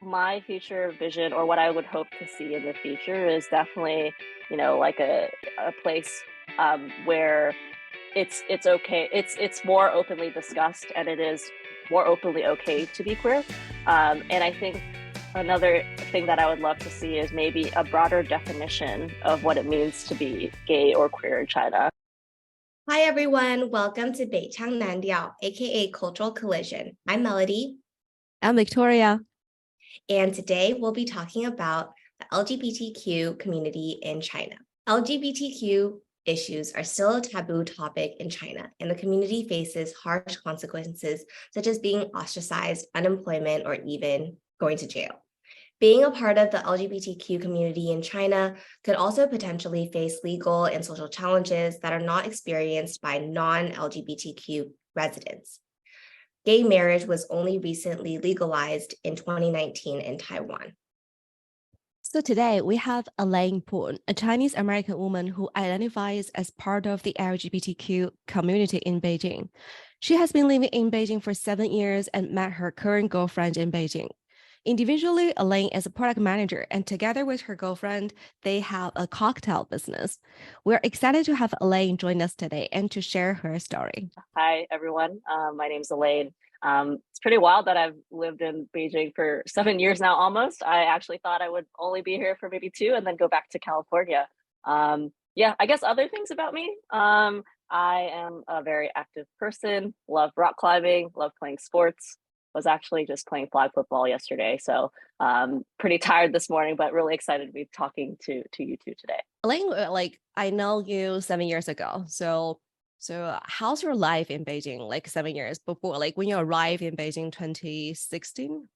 my future vision or what I would hope to see in the future is definitely, like a place where it's okay. It's more openly discussed, and it is more openly okay to be queer. And I think another thing that I would love to see is maybe a broader definition of what it means to be gay or queer in China. Hi everyone, welcome to 北腔南调, aka Cultural Collision. I'm Melody, I'm Victoria. and today we'll be talking about the LGBTQ community in China. LGBTQ issues are still a taboo topic in China, and the community faces harsh consequences such as being ostracized, unemployment, or even going to jail. Being a part of the LGBTQ community in China could also potentially face legal and social challenges that are not experienced by non-LGBTQ residents. Gay marriage was only recently legalized in 2019 in Taiwan. So today we have Elaine Poon, a Chinese American woman who identifies as part of the LGBTQ community in Beijing. She has been living in Beijing for 7 years and met her current girlfriend in Beijing. Individually, Elaine is a product manager, and together with her girlfriend, they have a cocktail business. We're excited to have Elaine join us today and to share her story. Hi, everyone. My name's Elaine. It's pretty wild that I've lived in Beijing for 7 years now, almost. I actually thought I would only be here for maybe 2 and then go back to California. Yeah, I guess other things about me. I am a very active person, love rock climbing, love playing sports. Was actually just playing flag football yesterday. So pretty tired this morning, but really excited to be talking to you two today. Elaine, I know you 7 years ago. So how's your life in Beijing, like 7 years before, like when you arrived in Beijing 2016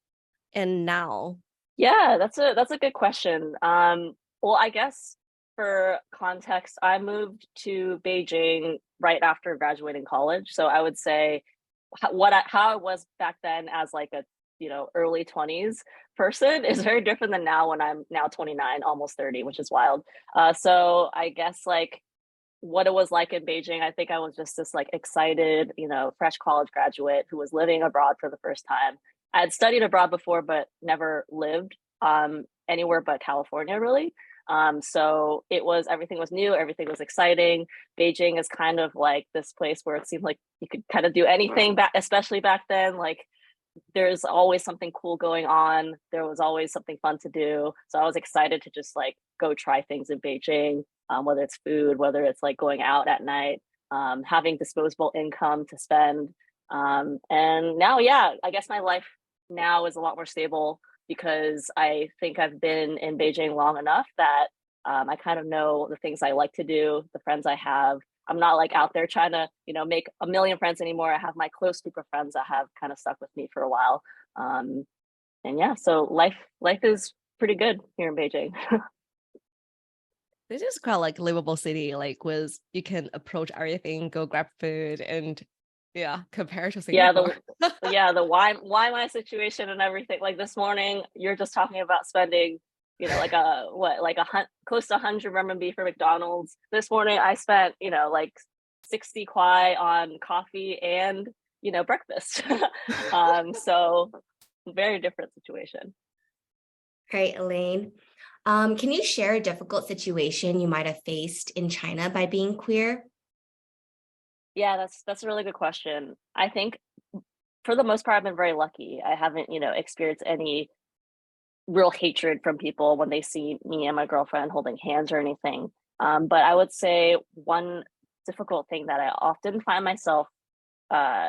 and now? Yeah, that's a good question. Well, I guess for context, I moved to Beijing right after graduating college. So I would say how I was back then as like a early 20s person is very different than now when I'm now 29, almost 30, which is wild. So I guess like what it was like in Beijing, I think I was just this like excited, fresh college graduate who was living abroad for the first time. I had studied abroad before, but never lived anywhere but California, really. So everything was new, everything was exciting. Beijing is kind of like this place where it seemed like you could kind of do anything back, especially back then. Like there's always something cool going on. There was always something fun to do. So I was excited to just like go try things in Beijing, whether it's food, whether it's like going out at night, having disposable income to spend. And now, yeah, I guess my life now is a lot more stable because I think I've been in Beijing long enough that I kind of know the things I like to do, the friends I have. I'm not like out there trying to, make a million friends anymore. I have my close group of friends that have kind of stuck with me for a while. And yeah, so life is pretty good here in Beijing. This is quite like livable city, like with you can approach everything, go grab food, and yeah, compared to Singapore. The why my situation and everything. Like this morning, you're just talking about spending, close to 100 renminbi for McDonald's. This morning, I spent, like 60 kwai on coffee and breakfast. So very different situation. All right, Elaine. Can you share a difficult situation you might have faced in China by being queer? Yeah, that's a really good question. I think for the most part, I've been very lucky. I haven't, experienced any real hatred from people when they see me and my girlfriend holding hands or anything. But I would say one difficult thing that I often find myself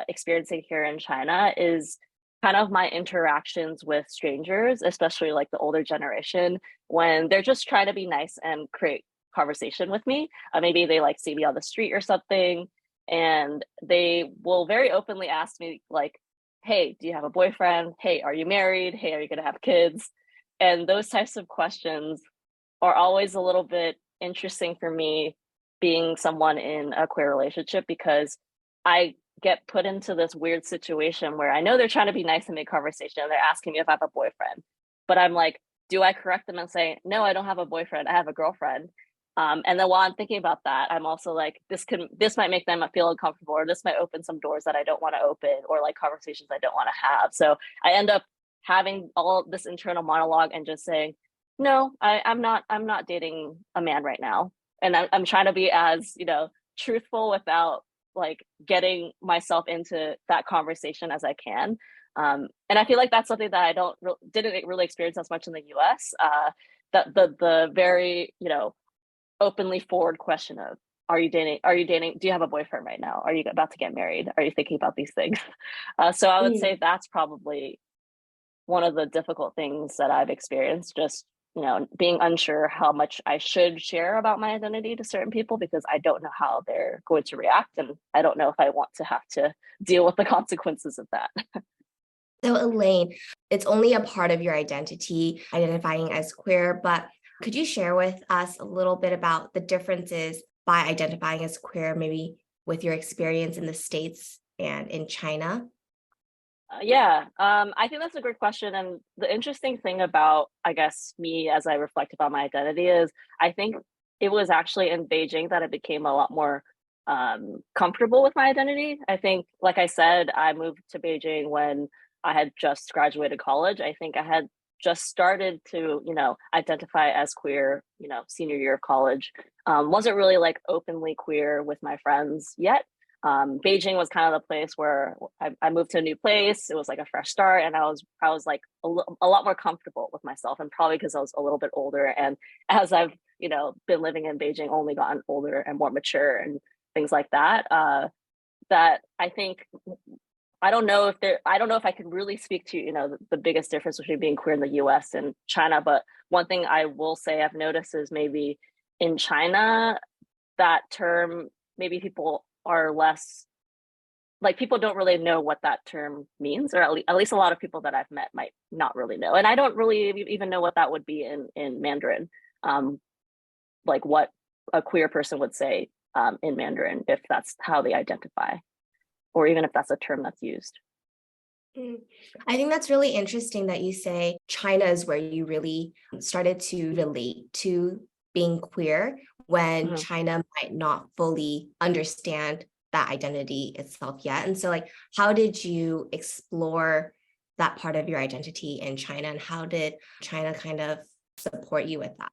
experiencing here in China is kind of my interactions with strangers, especially like the older generation, when they're just trying to be nice and create conversation with me. Maybe they like see me on the street or something, and they will very openly ask me like, hey, do you have a boyfriend? Hey, are you married? Hey, are you going to have kids? And those types of questions are always a little bit interesting for me, being someone in a queer relationship, because I get put into this weird situation where I know they're trying to be nice and make conversation, and they're asking me if I have a boyfriend, but I'm like, do I correct them and say, no, I don't have a boyfriend, I have a girlfriend? And then while I'm thinking about that, I'm also like, this might make them feel uncomfortable, or this might open some doors that I don't want to open, or like conversations I don't want to have. So I end up having all this internal monologue and just saying, no, I'm not dating a man right now. And I'm trying to be as, truthful without like getting myself into that conversation as I can. And I feel like that's something that I didn't really experience as much in the US. The very, openly forward question of, are you dating? Do you have a boyfriend right now? Are you about to get married? Are you thinking about these things? So I would say that's probably one of the difficult things that I've experienced, just, being unsure how much I should share about my identity to certain people because I don't know how they're going to react. And I don't know if I want to have to deal with the consequences of that. So Elaine, it's only a part of your identity, identifying as queer, but could you share with us a little bit about the differences by identifying as queer, maybe with your experience in the States and in China? I think that's a great question. And the interesting thing about, I guess, me as I reflect about my identity is I think it was actually in Beijing that I became a lot more comfortable with my identity. I think, like I said, I moved to Beijing when I had just graduated college. I think I had just started to, identify as queer, senior year of college. Wasn't really like openly queer with my friends yet. Beijing was kind of the place where I moved to a new place. It was like a fresh start, and I was like a lot more comfortable with myself, and probably because I was a little bit older. And as I've been living in Beijing, only gotten older and more mature and things like that. That I think I don't know if I can really speak to the biggest difference between being queer in the U.S. and China. But one thing I will say I've noticed is maybe in China that term maybe people are less like people don't really know what that term means, or at least a lot of people that I've met might not really know. And I don't really even know what that would be in Mandarin, like what a queer person would say in Mandarin if that's how they identify, or even if that's a term that's used. I think that's really interesting that you say China is where you really started to relate to being queer when China might not fully understand that identity itself yet. And so like, how did you explore that part of your identity in China, and how did China kind of support you with that?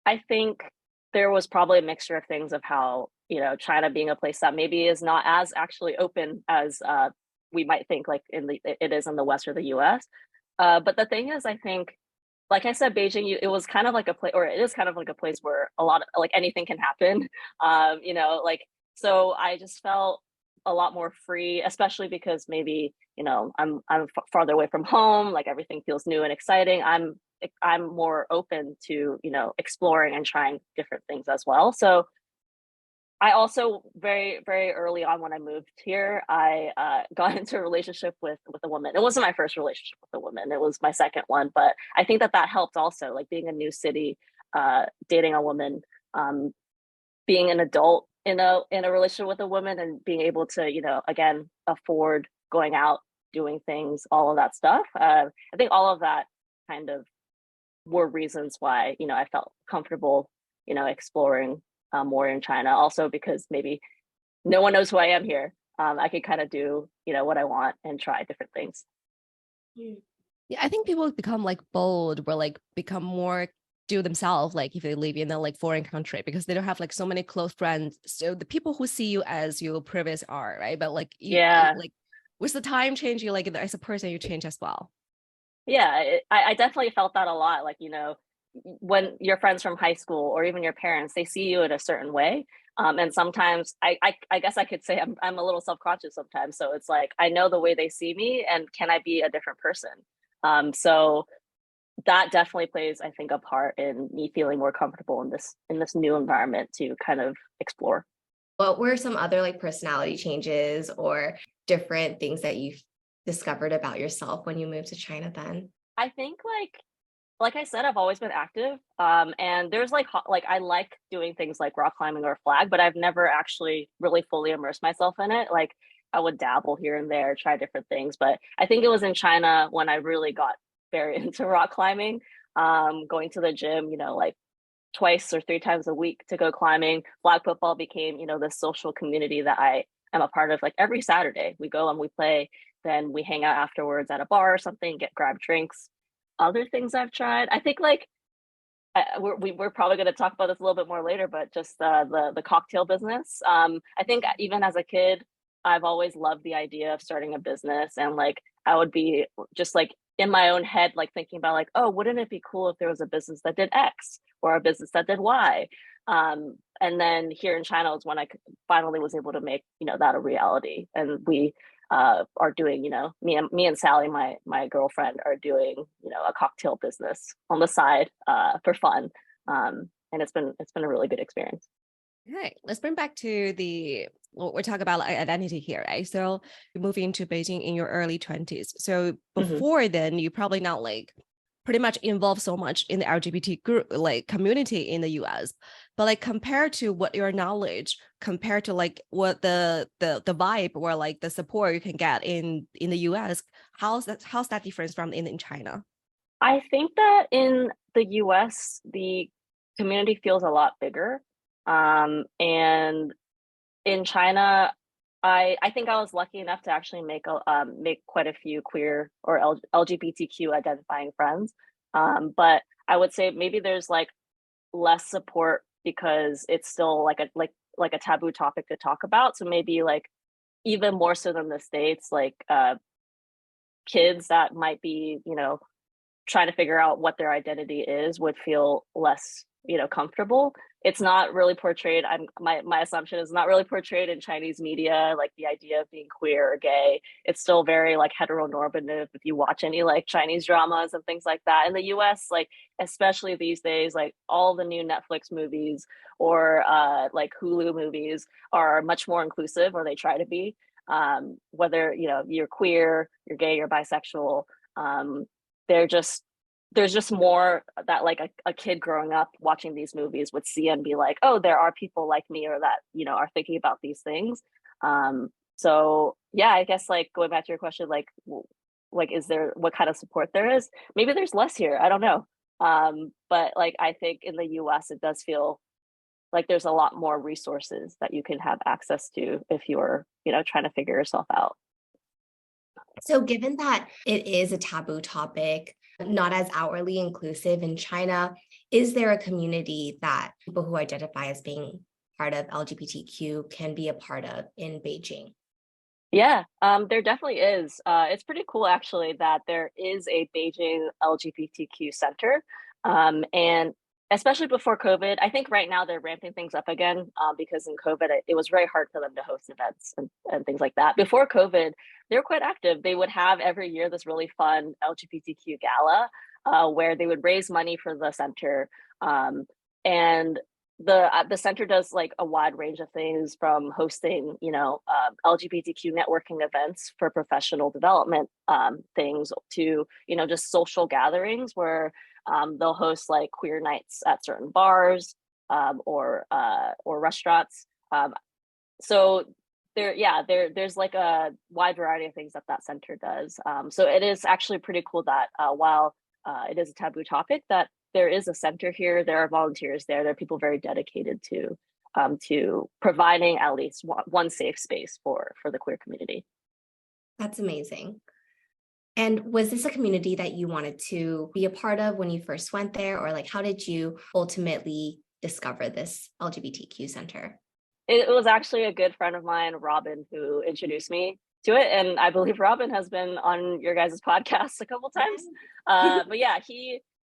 I think there was probably a mixture of things of how, China being a place that maybe is not as actually open as we might think like it is in the West or the US. But the thing is, I think, like I said, Beijing, it was kind of like a place, or it is kind of like a place where a lot of like anything can happen. So I just felt a lot more free, especially because maybe, I'm farther away from home, like everything feels new and exciting. I'm more open to, exploring and trying different things as well. So I also very, very early on when I moved here, I got into a relationship with a woman. It wasn't my first relationship with a woman; it was my second one. But I think that helped also, like being a new city, dating a woman, being an adult in a relationship with a woman, and being able to, again, afford going out, doing things, all of that stuff. I think all of that kind of were reasons why I felt comfortable, exploring more in China. Also because maybe no one knows who I am here. I could kind of do, what I want and try different things. Yeah, I think people become like bold or like become more do themselves, like if they live in a like foreign country, because they don't have like so many close friends. So the people who see you as your previous are, right? But like like with the time change, you like as a person, you change as well. Yeah, I definitely felt that a lot. Like, when your friends from high school or even your parents, they see you in a certain way. And sometimes I guess I could say I'm a little self-conscious sometimes. So it's like, I know the way they see me, and can I be a different person? So that definitely plays, I think, a part in me feeling more comfortable in this new environment to kind of explore. What were some other like personality changes or different things that you've discovered about yourself when you moved to China then? I think like I said, I've always been active. And there's like I like doing things like rock climbing or flag, but I've never actually really fully immersed myself in it. Like I would dabble here and there, try different things. But I think it was in China when I really got very into rock climbing, going to the gym, like twice or three times a week to go climbing. Flag football became, this social community that I am a part of. Like every Saturday we go and we play then we hang out afterwards at a bar or something, grab drinks. Other things I've tried, I think like we're probably going to talk about this a little bit more later, but just the cocktail business. I think even as a kid, I've always loved the idea of starting a business, and like I would be just like in my own head, like thinking about like, oh, wouldn't it be cool if there was a business that did X or a business that did Y? And then here in China was when I finally was able to make that a reality, and we are doing, me and Sally, my girlfriend, are doing, a cocktail business on the side for fun. And it's been a really good experience. Okay, let's bring back to we're talking about like identity here, right? So you moved into Beijing in your early 20s. So before then, you probably not like pretty much involved so much in the LGBT group, like community in the US. But like compared to what your knowledge, compared to like what the vibe or like the support you can get in the US, how's that difference from in China? I think that in the US, the community feels a lot bigger. And in China, I think I was lucky enough to actually make quite a few queer or LGBTQ identifying friends. But I would say maybe there's like less support because it's still like a taboo topic to talk about. So maybe like even more so than the States, like kids that might be, trying to figure out what their identity is would feel less, comfortable. It's not really portrayed. My assumption is not really portrayed in Chinese media, like the idea of being queer or gay. It's still very like heteronormative if you watch any like Chinese dramas and things like that. In the US, like especially these days, like all the new Netflix movies or like Hulu movies are much more inclusive, or they try to be. Whether you're queer, you're gay, you're bisexual, they're just there's just more that like a kid growing up watching these movies would see and be like, oh, there are people like me, or that are thinking about these things. So yeah, I guess like going back to your question, like is there, what kind of support there is? Maybe there's less here, I don't know. But like I think in the US it does feel like there's a lot more resources that you can have access to if you're trying to figure yourself out. So given that it is a taboo topic, not as outwardly inclusive in China, is there a community that people who identify as being part of LGBTQ can be a part of in Beijing? Yeah, there definitely is. It's pretty cool actually that there is a Beijing LGBTQ center. And especially before COVID, I think right now they're ramping things up again because in COVID, it was very hard for them to host events and things like that. Before COVID, they were quite active. They would have every year this really fun LGBTQ gala where they would raise money for the center. And the center does like a wide range of things, from hosting LGBTQ networking events for professional development things to just social gatherings where they'll host like queer nights at certain bars or restaurants. So there's like a wide variety of things that center does. So it is actually pretty cool that while it is a taboo topic, that there is a center here. There are volunteers there. There are people very dedicated to providing at least one safe space for the queer community. That's amazing. And was this a community that you wanted to be a part of when you first went there, or like how did you ultimately discover this LGBTQ center? It was actually a good friend of mine, Robin, who introduced me to it, and I believe Robin has been on your guys' podcast a couple times. But yeah,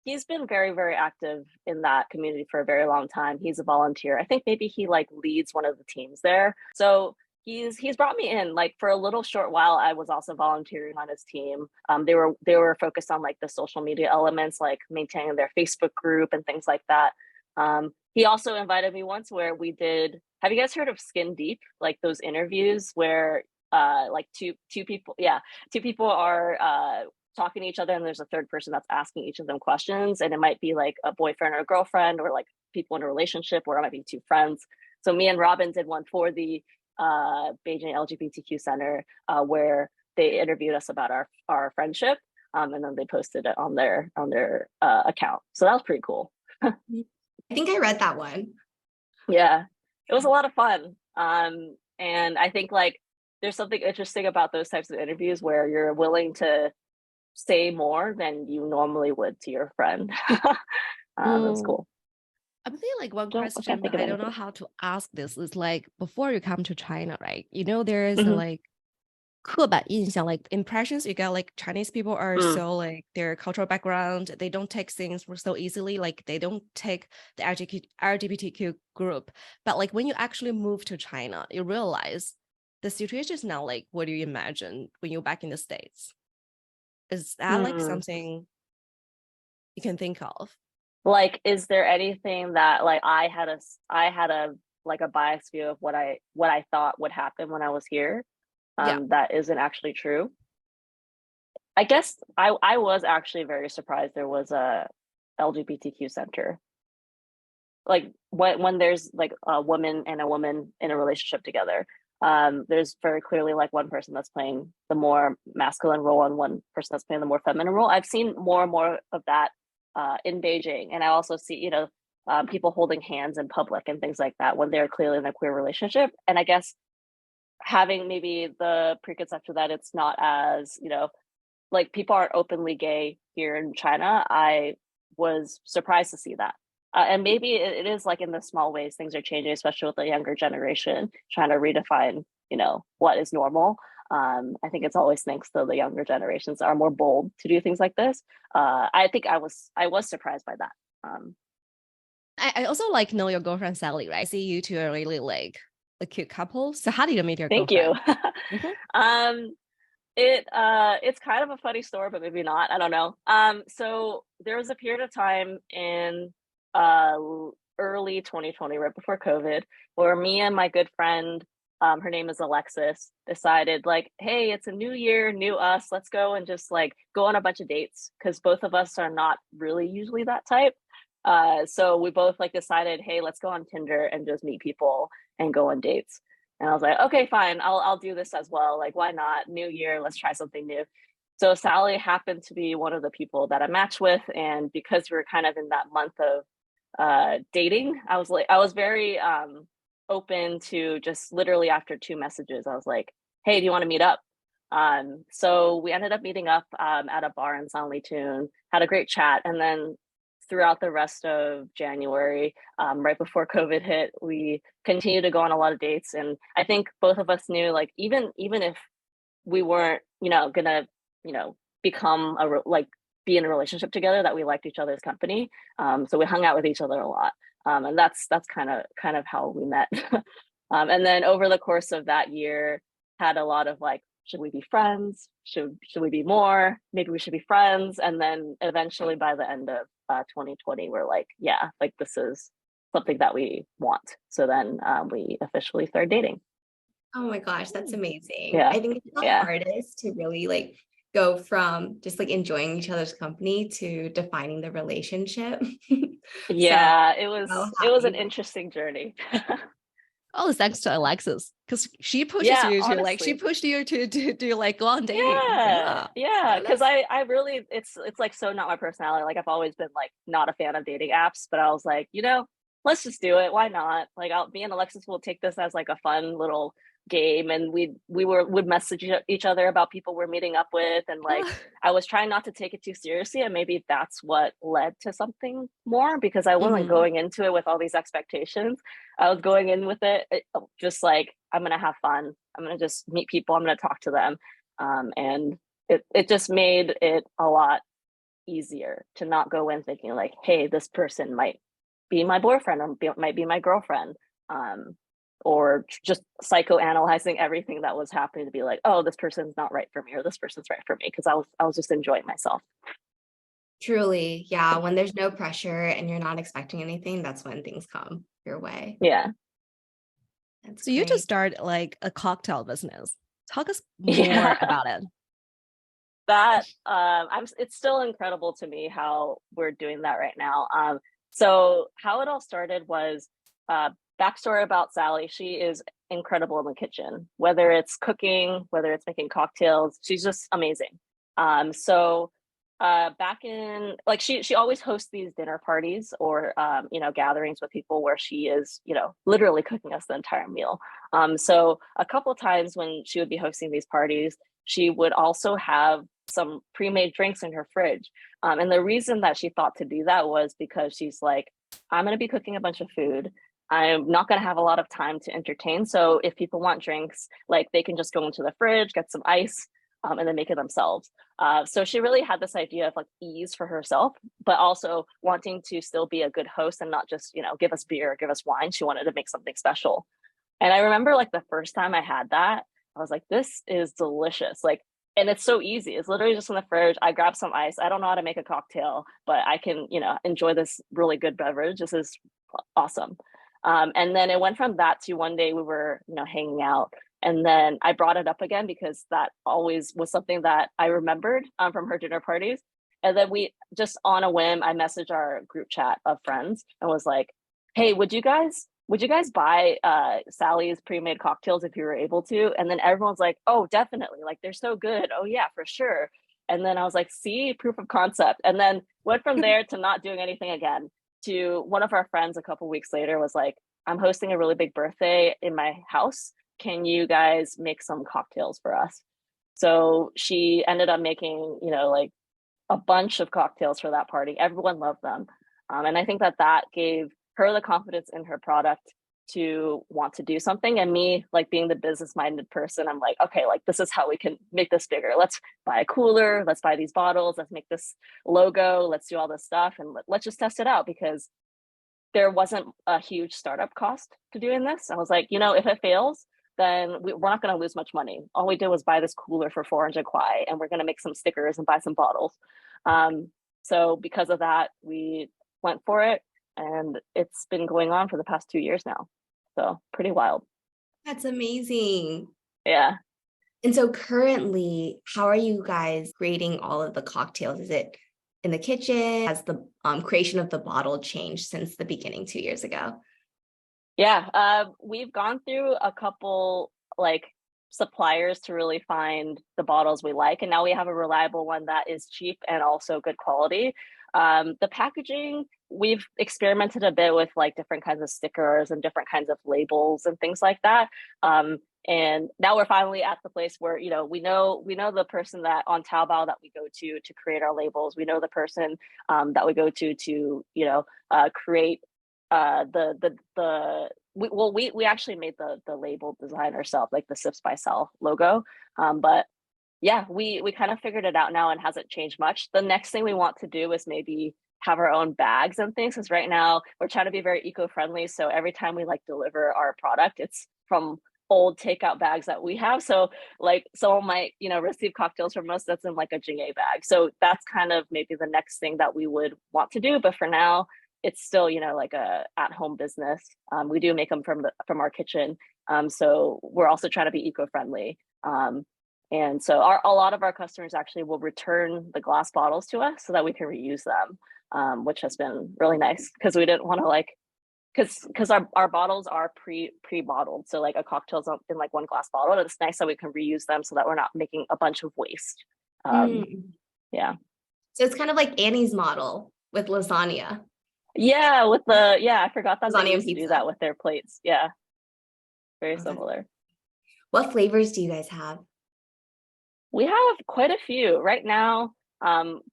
he's been very, very active in that community for a very long time. He's a volunteer. I think maybe he like leads one of the teams there. So he's brought me in. Like for a little short while, I was also volunteering on his team. They were focused on like the social media elements, like maintaining their Facebook group and things like that. He also invited me once where we did. Have you guys heard of Skin Deep? Like those interviews where like two people are talking to each other, and there's a third person that's asking each of them questions, and it might be like a boyfriend or a girlfriend, or like people in a relationship, or it might be two friends. So me and Robin did one for the Beijing LGBTQ Center where they interviewed us about our friendship, and then they posted it on their account. So that was pretty cool. I think I read that one. Yeah, it was a lot of fun. And I think like there's something interesting about those types of interviews where you're willing to say more than you normally would to your friend. It's Mm. cool. I'm thinking like one I can't question, think but of I don't know anything. how to ask this is like before you come to China, right? You know, there is a Hmm. like 刻板印象, like impressions you get like Chinese people are Mm, so like their cultural background, they don't take things so easily, like they don't take the LGBTQ group. But like when you actually move to China, you realize the situation is not like what do you imagine when you're back in the States. Is that like mm. something you can think of? Like, is there anything that like I had a like a biased view of what I thought would happen when I was here, Yeah. that isn't actually true? I guess I was actually very surprised there was a LGBTQ center. Like when there's like a woman and a woman in a relationship together, there's very clearly like one person that's playing the more masculine role and one person that's playing the more feminine role. I've seen more and more of that in Beijing, and I also see people holding hands in public and things like that when they're clearly in a queer relationship. And I guess having maybe the preconception that it's not as like people aren't openly gay here in China, I was surprised to see that. And maybe it is like in the small ways things are changing, especially with the younger generation trying to redefine, what is normal. I think it's always thanks to the younger generations that are more bold to do things like this. I think I was surprised by that. Um, I also like know your girlfriend Sally, right? I see you two are really like a cute couple. So how did you meet your Thank you. girlfriend? Mhm. um, it's kind of a funny story, but maybe not. I don't know. So there was a period of time in uh early 2020, right before COVID, where me and my good friend, her name is Alexis, decided like, hey, it's a new year, new us. Let's go and just like go on a bunch of dates because both of us are not really usually that type. So we both like decided, hey, let's go on Tinder and just meet people and go on dates. And I was like, okay, fine, I'll do this as well. Like, why not? New year, let's try something new. So Sally happened to be one of the people that I matched with, and because we were kind of in that month of dating, I was very open to just literally after two messages, I was like, hey, do you want to meet up? So we ended up meeting up at a bar in Sanlitun, had a great chat, and then throughout the rest of January, right before COVID hit, we continued to go on a lot of dates. And I think both of us knew, like, even if we weren't, gonna, become like be in a relationship together, that we liked each other's company. So we hung out with each other a lot. And that's kind of how we met. And then over the course of that year, had a lot of like, should we be friends? Should we be more? Maybe we should be friends. And then eventually by the end of 2020, we're like, yeah, like this is something that we want. So then we officially started dating. Oh my gosh, that's amazing. Yeah, I think it's the yeah, hardest to really like go from just like enjoying each other's company to defining the relationship. So yeah. so It was an happy. interesting journey. Oh, thanks to Alexis, because she pushes Yeah, you to like she honestly. pushed you to like go on dating. Yeah, Yeah, yeah, oh, because that's I really it's like so not my personality. Like I've always been like not a fan of dating apps, but I was like, let's just do it. Why not? Like me and Alexis will take this as like a fun little game, and would message each other about people we're meeting up with, and like I was trying not to take it too seriously, and maybe that's what led to something more because I wasn't Mhm. going into it with all these expectations. I was going in with it just like I'm gonna have fun. I'm gonna just meet people. I'm gonna talk to them, and it just made it a lot easier to not go in thinking like, hey, this person might be my boyfriend or might be my girlfriend, um, or just psychoanalyzing everything that was happening to be like, oh, this person's not right for me or this person's right for me because I was just enjoying myself. Truly, yeah. When there's no pressure and you're not expecting anything, that's when things come your way. Yeah, That's So you just great. start like a cocktail business. Talk us more yeah. about it. That I'm it's still incredible to me how we're doing that right now. So how it all started was uh backstory about Sally. She is incredible in the kitchen, whether it's cooking, whether it's making cocktails, she's just amazing. So back in like she always hosts these dinner parties or gatherings with people where she is literally cooking us the entire meal. So a couple times when she would be hosting these parties, she would also have some pre-made drinks in her fridge. And the reason that she thought to do that was because she's like, I'm going to be cooking a bunch of food. I'm not going to have a lot of time to entertain. So if people want drinks, like they can just go into the fridge, get some ice, and then make it themselves. So she really had this idea of like ease for herself, but also wanting to still be a good host and not just, give us beer, give us wine. She wanted to make something special. And I remember like the first time I had that, I was like, this is delicious. Like, and it's so easy. It's literally just in the fridge. I grab some ice. I don't know how to make a cocktail, but I can, enjoy this really good beverage. This is awesome. And then it went from that to one day we were, hanging out. And then I brought it up again because that always was something that I remembered from her dinner parties. And then we just on a whim, I messaged our group chat of friends and was like, hey, would you guys buy Sally's pre-made cocktails if you were able to? And then everyone's like, oh, definitely. Like they're so good. Oh yeah, for sure. And then I was like, see, proof of concept. And then went from there to not doing anything again to one of our friends a couple weeks later was like, I'm hosting a really big birthday in my house. Can you guys make some cocktails for us? So she ended up making, like a bunch of cocktails for that party. Everyone loved them. And I think that gave her the confidence in her product to want to do something. And me, like being the business minded person, I'm like, okay, like this is how we can make this bigger. Let's buy a cooler. Let's buy these bottles. Let's make this logo. Let's do all this stuff. And let's just test it out because there wasn't a huge startup cost to doing this. I was like, if it fails, then we're not going to lose much money. All we did was buy this cooler for 400 kwai, and we're going to make some stickers and buy some bottles. So because of that, we went for it, and it's been going on for the past 2 years now. So pretty wild. That's amazing. Yeah. And so currently, how are you guys creating all of the cocktails? Is it in the kitchen? Has the creation of the bottle changed since the beginning 2 years ago? Yeah, we've gone through a couple like suppliers to really find the bottles we like, and now we have a reliable one that is cheap and also good quality. The packaging, we've experimented a bit with like different kinds of stickers and different kinds of labels and things like that. And now we're finally at the place where we know the person that on Taobao that we go to create our labels. We know the person that we go to create we actually made the label design ourselves, like the Sips by Sal logo. But yeah, we kind of figured it out now and hasn't changed much. The next thing we want to do is maybe have our own bags and things, because right now we're trying to be very eco-friendly. So every time we like deliver our product, it's from old takeout bags that we have. So like someone might, receive cocktails from us that's in like a Jingay bag. So that's kind of maybe the next thing that we would want to do. But for now, it's still, like a at-home business. We do make them from our kitchen. So we're also trying to be eco-friendly. And so a lot of our customers actually will return the glass bottles to us so that we can reuse them, which has been really nice because we didn't want to because our bottles are pre-bottled. So like a cocktail's in like one glass bottle, and it's nice that we can reuse them so that we're not making a bunch of waste. Yeah. So it's kind of like Annie's model with lasagna. Yeah, I forgot that Lasagna they used and to do pizza. that with their plates. Yeah, very similar. What flavors do you guys have? We have quite a few right now.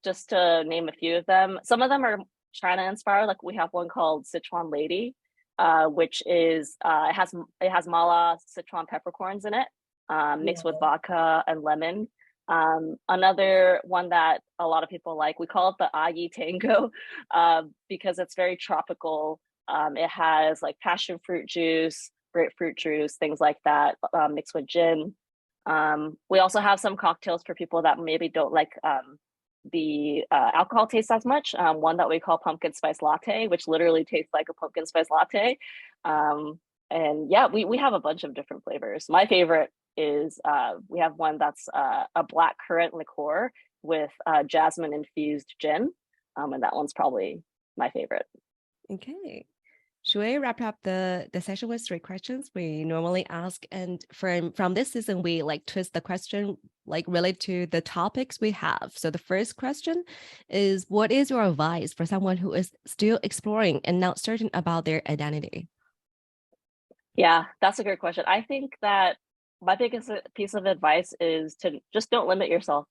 Just to name a few of them, some of them are China inspired. Like we have one called Sichuan Lady, which is it has mala Sichuan peppercorns in it, mixed with vodka and lemon. Another one that a lot of people like, we call it the Ayi Tango, because it's very tropical. It has like passion fruit juice, grapefruit juice, things like that, mixed with gin. We also have some cocktails for people that maybe don't like the alcohol taste as much. One that we call pumpkin spice latte, which literally tastes like a pumpkin spice latte. And yeah, we have a bunch of different flavors. My favorite is we have one that's a black currant liqueur with jasmine infused gin. And that one's probably my favorite. Okay. Should we wrap up the session with 3 questions we normally ask? And from this season, we like twist the question like related to the topics we have. So the first question is, what is your advice for someone who is still exploring and not certain about their identity? Yeah, that's a great question. I think that my biggest piece of advice is to just don't limit yourself.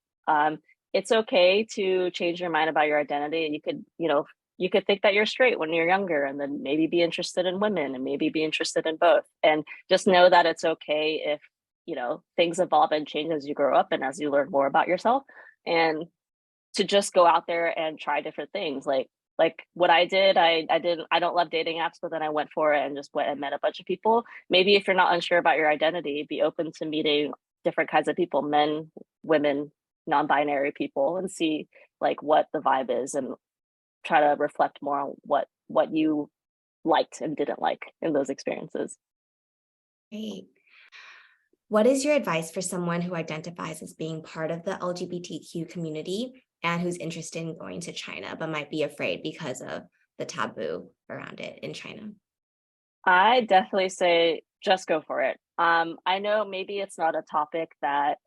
It's okay to change your mind about your identity. You could think that you're straight when you're younger and then maybe be interested in women and maybe be interested in both. And just know that it's okay if, things evolve and change as you grow up and as you learn more about yourself. And to just go out there and try different things. Like what I did, I don't love dating apps, but then I went for it and just went and met a bunch of people. Maybe if you're not unsure about your identity, be open to meeting different kinds of people, men, women, non-binary people, and see like what the vibe is and try to reflect more on what you liked and didn't like in those experiences. Great. What is your advice for someone who identifies as being part of the LGBTQ community and who's interested in going to China, but might be afraid because of the taboo around it in China? I definitely say just go for it. I know maybe it's not a topic that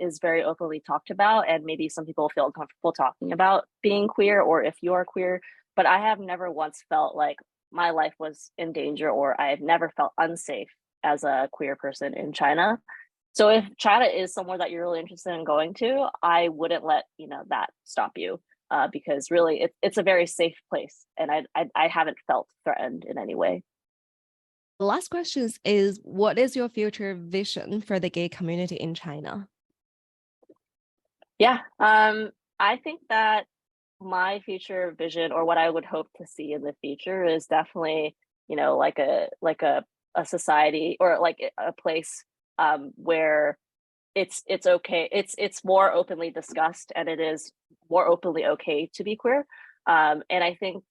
is very openly talked about, and maybe some people feel uncomfortable talking about being queer or if you're queer, but I have never once felt like my life was in danger or I've never felt unsafe as a queer person in China. So if China is somewhere that you're really interested in going to, I wouldn't let that stop you because really it's a very safe place, and I haven't felt threatened in any way. The last question is, what is your future vision for the gay community in China? Yeah, I think that my future vision, or what I would hope to see in the future, is definitely like a society or like a place where it's okay, it's more openly discussed, and it is more openly okay to be queer. And I think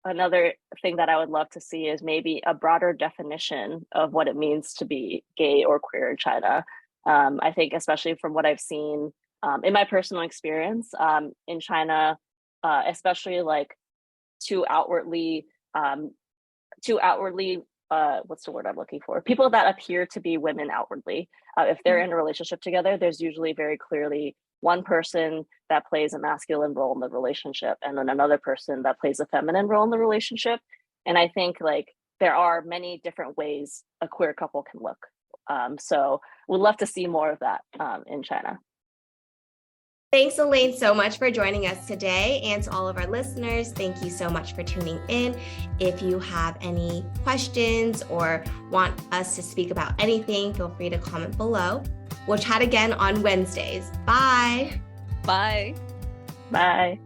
another thing that I would love to see is maybe a broader definition of what it means to be gay or queer in China. I think especially from what I've seen in my personal experience in China, especially like to outwardly what's the word I'm looking for? People that appear to be women outwardly. If they're in a relationship together, there's usually very clearly one person that plays a masculine role in the relationship and then another person that plays a feminine role in the relationship. And I think like there are many different ways a queer couple can look. So we'd love to see more of that in China. Thanks, Elaine, so much for joining us today. And to all of our listeners, thank you so much for tuning in. If you have any questions or want us to speak about anything, feel free to comment below. We'll chat again on Wednesdays. Bye. Bye. Bye.